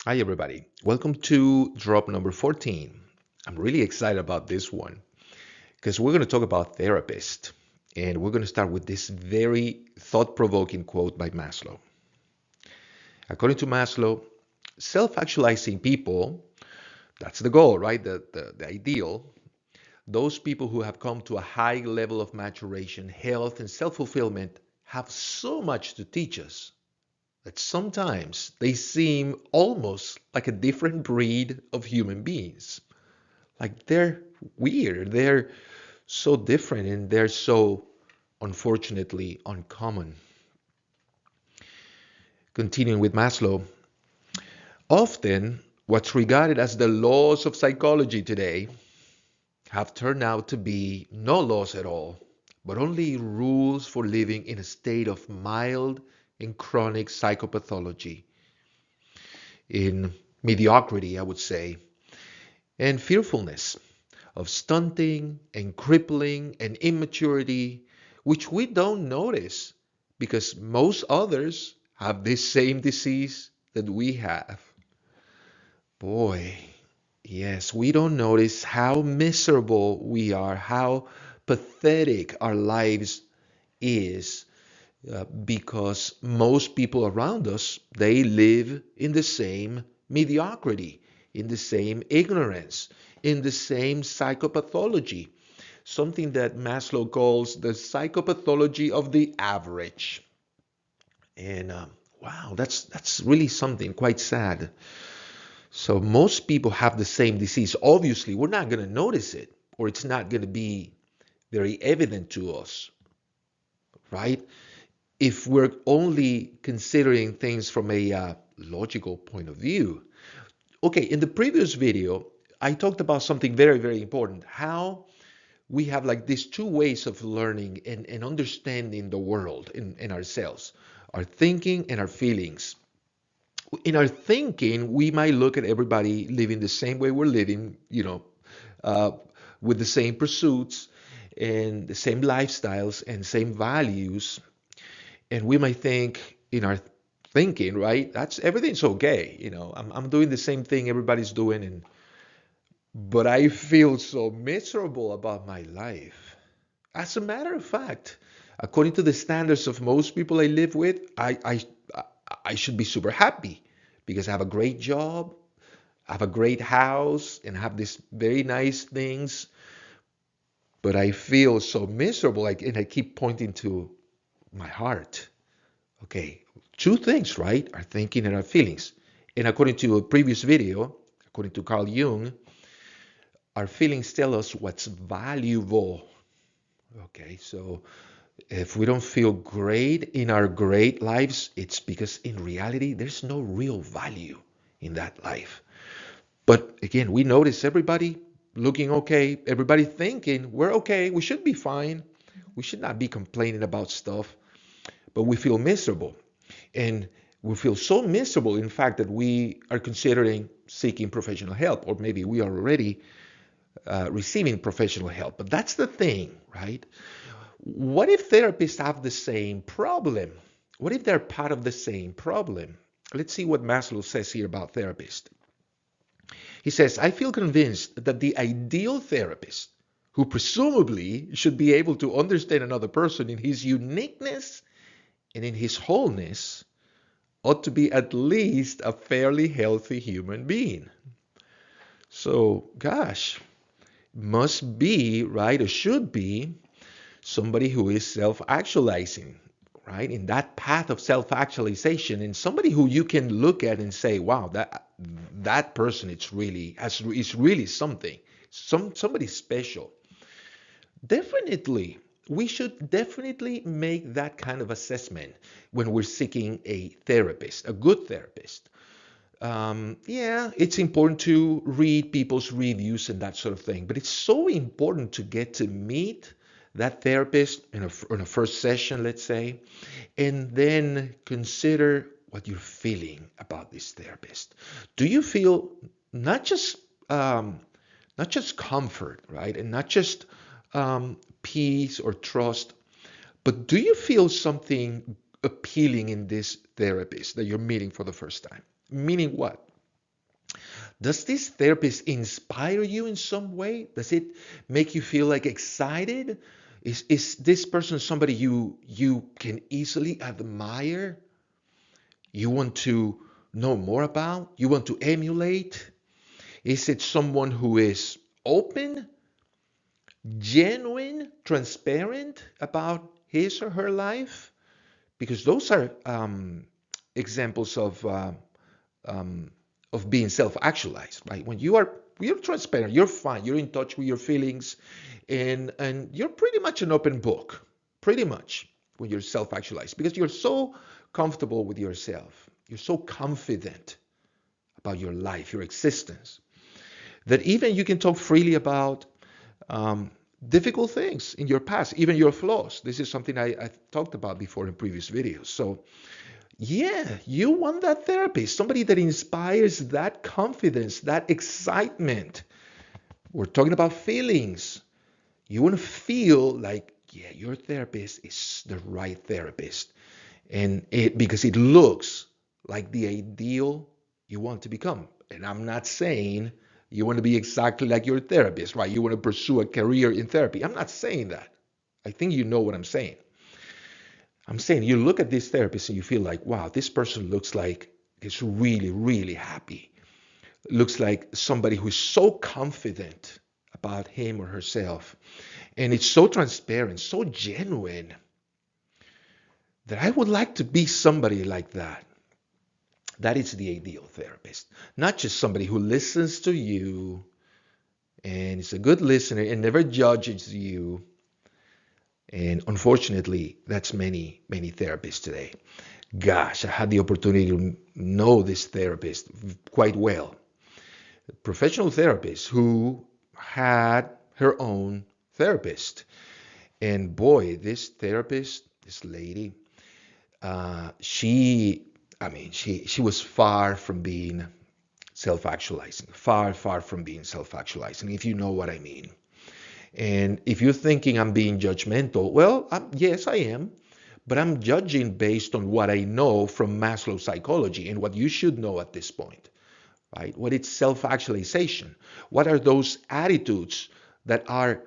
Hi, everybody. Welcome to drop number 14. I'm really excited about this one because we're going to talk about therapists. And we're going to start with this very thought provoking quote by Maslow. According to Maslow, self actualizing people, that's the goal, right? The ideal. Those people who have come to a high level of maturation, health, and self fulfillment have so much to teach us that sometimes they seem almost like a different breed of human beings. Like they're weird, they're so different, and they're so unfortunately uncommon. Continuing with Maslow, often what's regarded as the laws of psychology today have turned out to be no laws at all, but only rules for living in a state of mild and chronic psychopathology, in mediocrity, I would say, and fearfulness of stunting and crippling and immaturity, which we don't notice because most others have this same disease that we have. Boy, yes, we don't notice how miserable we are, how pathetic our lives is because most people around us, they live in the same mediocrity, in the same ignorance, in the same psychopathology, something that Maslow calls the psychopathology of the average. And wow, that's really something quite sad. So most people have the same disease. Obviously, we're not going to notice it, or it's not going to be very evident to us, right? If we're only considering things from a logical point of view. Okay, in the previous video, I talked about something very, very important. How we have like these two ways of learning and understanding the world in ourselves, our thinking and our feelings. In our thinking, we might look at everybody living the same way we're living, uh, with the same pursuits and the same lifestyles and same values. And we might think in our thinking, right? That's everything's okay. I'm doing the same thing everybody's doing, but I feel so miserable about my life. As a matter of fact, according to the standards of most people I live with, I should be super happy because I have a great job, I have a great house, and I have these very nice things. But I feel so miserable, like, and I keep pointing to my heart. Okay, two things, right? Our thinking and our feelings. And according to a previous video, according to Carl Jung, our feelings tell us what's valuable. Okay, so if we don't feel great in our great lives, it's because in reality, there's no real value in that life. But again, we notice everybody looking okay, everybody thinking we're okay, we should be fine. We should not be complaining about stuff, but we feel miserable. And we feel so miserable, in fact, that we are considering seeking professional help, or maybe we are already receiving professional help. But that's the thing, right? What if therapists have the same problem? What if they're part of the same problem? Let's see what Maslow says here about therapists. He says, I feel convinced that the ideal therapist, who presumably should be able to understand another person in his uniqueness and in his wholeness, ought to be at least a fairly healthy human being. So, gosh, must be, right, or should be somebody who is self actualizing, right, in that path of self actualization, and somebody who you can look at and say, wow, that person is really something, somebody special. Definitely. We should definitely make that kind of assessment when we're seeking a therapist, a good therapist. Yeah, it's important to read people's reviews and that sort of thing, but it's so important to get to meet that therapist in a first session, let's say, and then consider what you're feeling about this therapist. Do you feel not just um, not just comfort, right, and not just peace or trust, but do you feel something appealing in this therapist that you're meeting for the first time? Meaning what? Does this therapist inspire you in some way? Does it make you feel like excited? Is this person somebody you can easily admire? You want to know more about? You want to emulate? Is it someone who is open, genuine, transparent about his or her life? Because those are examples um, of being self-actualized, right? When you're transparent, you're fine, you're in touch with your feelings, and you're pretty much an open book, pretty much when you're self-actualized, because you're so comfortable with yourself, you're so confident about your life, your existence, that even you can talk freely about um, difficult things in your past, even your flaws. This is something I talked about before in previous videos. So yeah, you want that therapist, somebody that inspires that confidence, that excitement. We're talking about feelings. You want to feel like, yeah, your therapist is the right therapist. And because it looks like the ideal you want to become. And I'm not saying you want to be exactly like your therapist, right? You want to pursue a career in therapy. I'm not saying that. I think you know what I'm saying. I'm saying you look at this therapist and you feel like, wow, this person looks like is really, really happy. Looks like somebody who's so confident about him or herself. And it's so transparent, so genuine that I would like to be somebody like that. That is the ideal therapist. Not just somebody who listens to you and is a good listener and never judges you. And unfortunately, that's many, many therapists today. Gosh, I had the opportunity to know this therapist quite well. A professional therapist who had her own therapist. And boy, this therapist, this lady, she was far from being self-actualizing, far, far from being self-actualizing, if you know what I mean. And if you're thinking I'm being judgmental, well, yes, I am. But I'm judging based on what I know from Maslow psychology and what you should know at this point, right? What is self-actualization? What are those attitudes that are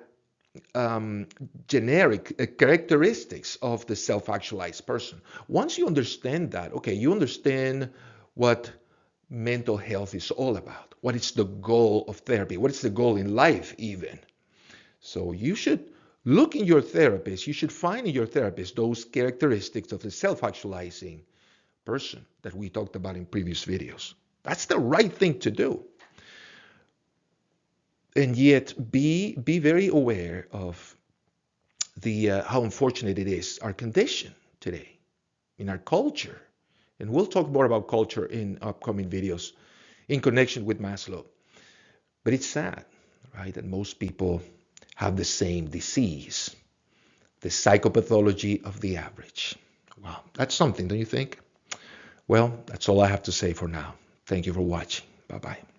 generic characteristics of the self-actualized person? Once you understand that, okay, you understand what mental health is all about. What is the goal of therapy? What is the goal in life even? So you should look in your therapist, you should find in your therapist those characteristics of the self-actualizing person that we talked about in previous videos. That's the right thing to do. And yet be very aware of the how unfortunate it is, our condition today in our culture. And we'll talk more about culture in upcoming videos in connection with Maslow. But it's sad, right, that most people have the same disease, the psychopathology of the average. Wow, that's something, don't you think? Well, that's all I have to say for now. Thank you for watching. Bye-bye.